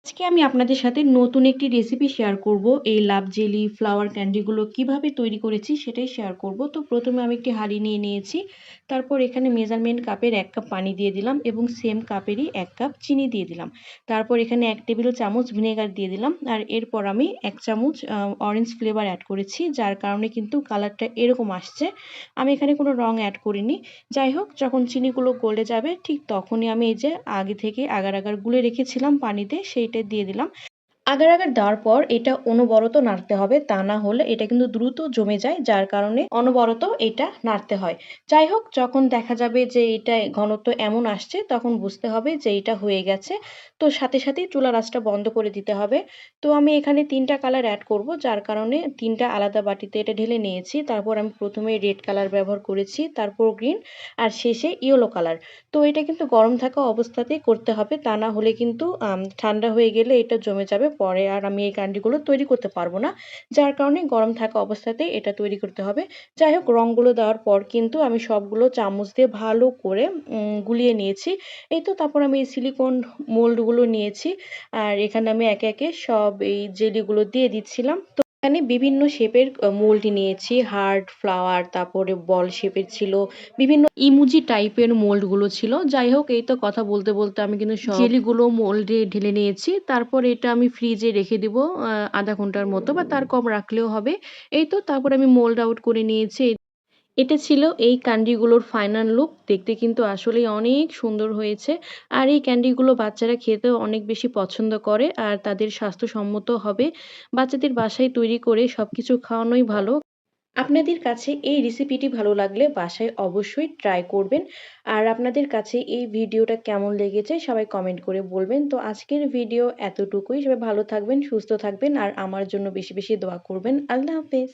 আজকে আমি আপনাদের সাথে নতুন একটি রেসিপি শেয়ার করব। এই লাভ জেলি ফ্লাওয়ার ক্যান্ডিগুলো কিভাবে তৈরি করেছি সেটাই শেয়ার করব। তো প্রথমে আমি একটি হাঁড়ি নিয়ে নিয়েছি। তারপর এখানে মেজারমেন্ট কাপের 1 কাপ পানি দিয়ে দিলাম এবং সেম কাপেরই 1 কাপ চিনি দিয়ে দিলাম। তারপর এখানে 1 টেবিল চামচ ভিনেগার দিয়ে দিলাম। আর এরপর আমি 1 চামচ অরেঞ্জ ফ্লেভার অ্যাড করেছি, যার কারণে কিন্তু কালারটা এরকম আসছে। আমি এখানে কোনো রং অ্যাড করিনি। যাই হোক, যখন চিনিগুলো গলে যাবে ঠিক তখনই আমি এই যে আগে থেকে আগার আগার গুলে রেখেছিলাম পানিতে সেইটা দিয়ে দিলাম। আগার আগার দেওয়ার পর এটা অনবরত নাড়তে হবে, তা না হলে এটা কিন্তু দ্রুত জমে যায়, যার কারণে অনবরত এটা নাড়তে হয়। যাই হোক, যখন দেখা যাবে যে এটা ঘনত্ব এমন আসছে তখন বুঝতে হবে যে এটা হয়ে গেছে। তো সাথে সাথেই চুলার আঁচটা বন্ধ করে দিতে হবে। তো আমি এখানে 3টা কালার অ্যাড করব, যার কারণে 3টা আলাদা বাটিতে এটা ঢেলে নিয়েছি। তারপর আমি প্রথমে রেড কালার ব্যবহার করেছি, তারপর গ্রিন, আর শেষে ইয়েলো কালার। তো এটা কিন্তু গরম থাকা অবস্থাতেই করতে হবে, তা না হলে কিন্তু ঠান্ডা হয়ে গেলে এটা জমে যাবে, পরে আর আমি এই ক্যান্ডিগুলো তৈরি করতে পারবো না। যার কারণে গরম থাকা অবস্থাতেই এটা তৈরি করতে হবে। যাই হোক, রঙগুলো দেওয়ার পর কিন্তু আমি সবগুলো চামচ দিয়ে ভালো করে গুলিয়ে নিয়েছি। এই তো তারপর আমি এই সিলিকন মোল্ডগুলো নিয়েছি। আর এখানে আমি একে একে সব এই জেলিগুলো দিয়ে দিচ্ছিলাম। তো এখানে বিভিন্ন শেপের মোল্ড নিয়েছি, হার্ট, ফ্লাওয়ার, তারপরে বল শেপের ছিল, বিভিন্ন ইমোজি টাইপের মোল্ডগুলো ছিল। যাই হোক, এই তো কথা বলতে বলতে আমি কিন্তু সব জেলিগুলো মোল্ডে ঢেলে নিয়েছি। তারপর এটা আমি ফ্রিজে রেখে দিব আধা ঘন্টার মতো, বা তার কম রাখলেও হবে। এই তো তারপর আমি মোল্ড আউট করে নিয়েছি। এটা ছিল এই ক্যান্ডিগুলোর ফাইনাল লুক। দেখতে কিন্তু আসলেই অনেক সুন্দর হয়েছে। আর এই ক্যান্ডিগুলো বাচ্চারা খেতেও অনেক বেশি পছন্দ করে আর তাদের স্বাস্থ্যসম্মত হবে। বাচ্চাদের বাসায় তৈরি করে সবকিছু খাওয়ানোই ভালো। আপনাদের কাছে এই রেসিপিটি ভালো লাগলে বাসায় অবশ্যই ট্রাই করবেন। আর আপনাদের কাছে এই ভিডিওটা কেমন লেগেছে সবাই কমেন্ট করে বলবেন। তো আজকের ভিডিও এতটুকুই। সবাই ভালো থাকবেন, সুস্থ থাকবেন আর আমার জন্য বেশি বেশি দোয়া করবেন। আল্লাহ হাফেজ।